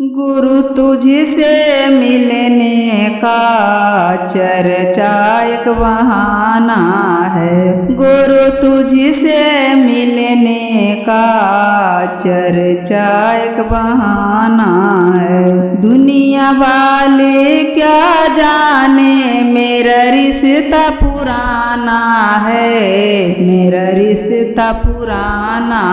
गुरु तुझसे मिलने का चर्चा एक बहाना है। गुरु तुझसे मिलने का चर्चा एक बहाना है। दुनिया वाले क्या जाने मेरा रिश्ता पुराना है, मेरा रिश्ता पुराना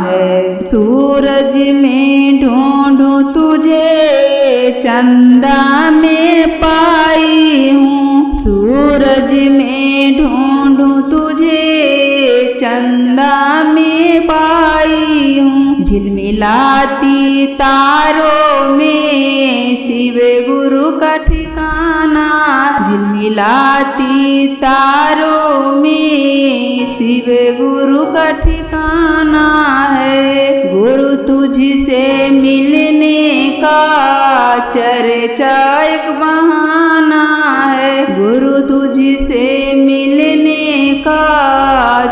है। सूरज में ढूंढूं तुझे चंदा में पाई हूँ, सूरज में ढूंढूं तुझे चंदा में पाई हूँ। झिलमिलाती तारों में शिव गुरु का ठिकाना, झिलमिलाती तारों में शिव गुरु का ठिकाना है। गुरु तुझसे मिलने का चर्चा एक बहाना है। गुरु तुझसे मिलने का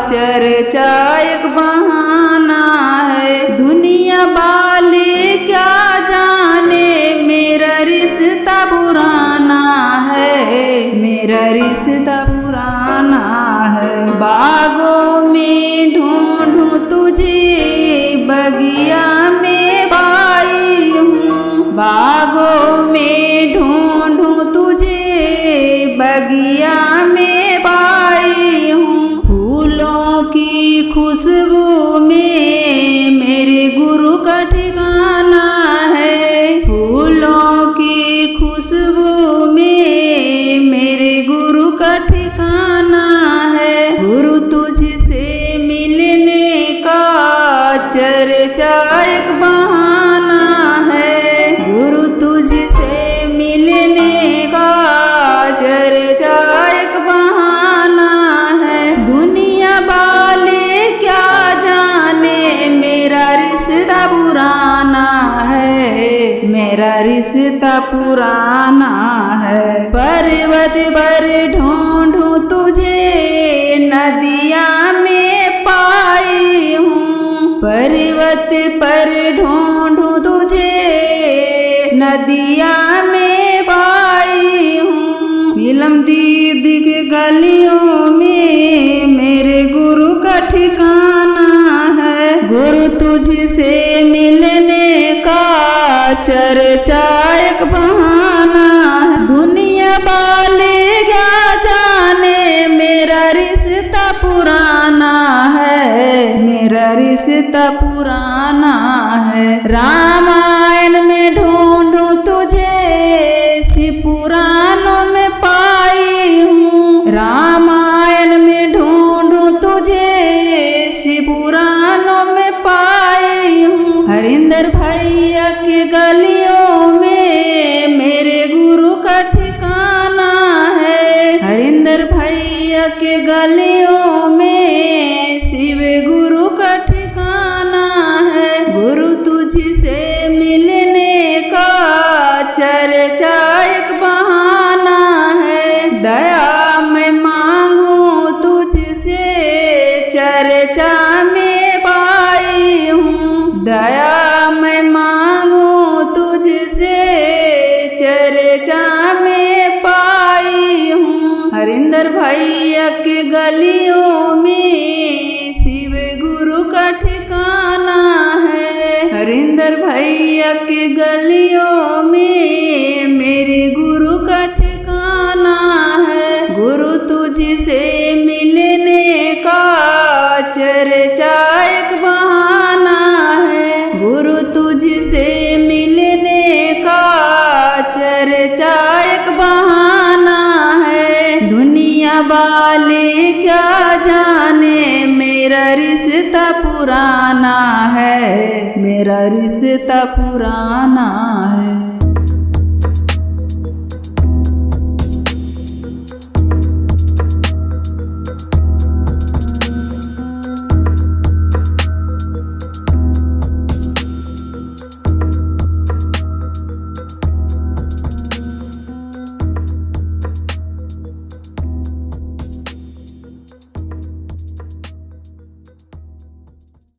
चर्चा एक बहाना है। दुनिया वाले क्या जाने मेरा रिश्ता पुराना है, मेरा रिश्ता पुराना है। बागों में ढूंढूं तुझे बगिया में पाई हूँ, बागों में ढूंढूं तुझे बगिया में पाई हूँ। फूलों की खुशबू में मेरे गुरु का ठिकाना है, फूलों की खुशबू में मेरे गुरु का ठिकाना है। गुरु तुझसे मिलने का चर्चा एक बहाना है। गुरु तुझसे मिलने का चर्चा एक बहाना है। दुनिया वाले क्या जाने मेरा रिश्ता पुराना है, मेरा रिश्ता पुराना है। पर्वत पर ढूंढूं तुझे नदिया में पाई हूँ, पर्वत पर ढूंढूं तुझे नदिया में पाई हूँ। फिल्म दीदी के गलियों में मेरे गुरु का ठिकाना है। गुरु तुझसे मिलने का चर्चा एक बहाना है। दुनिया वाले क्या जाने मेरा रिश्ता पुराना है, मेरा रिश्ता पुराना है। रामायण में ढूंढूं तुझे शिव पुराणों में पाई हूँ, रामायण में ढूंढूं तुझे शिव पुराणों में पाई हूँ। हरिंदर भैया के गलियों में मेरे गुरु का ठिकाना है, हरिंदर भैया के गलियों में शिव गुरु का ठिकाना है। गुरु तुझसे मिलने का चर्चा एक बहाना है। दया मैं मांगू तुझसे चर्चा में पाई हूँ, दया मैं मांगू तुझसे चर्चा में पाई हूँ। हरिंदर भैया के गलियों में शिव गुरु का ठिकाना है, हरिंदर भैया के गलियों में मेरे गुरु का ठिकाना है। गुरु तुझसे मिलने का चर्चा एक बहाना है। गुरु तुझसे मिलने का चर्चा एक बहाना है। दुनिया वाले क्या जाने मेरा रिश्ता पुराना है, मेरा रिश्ता पुराना है।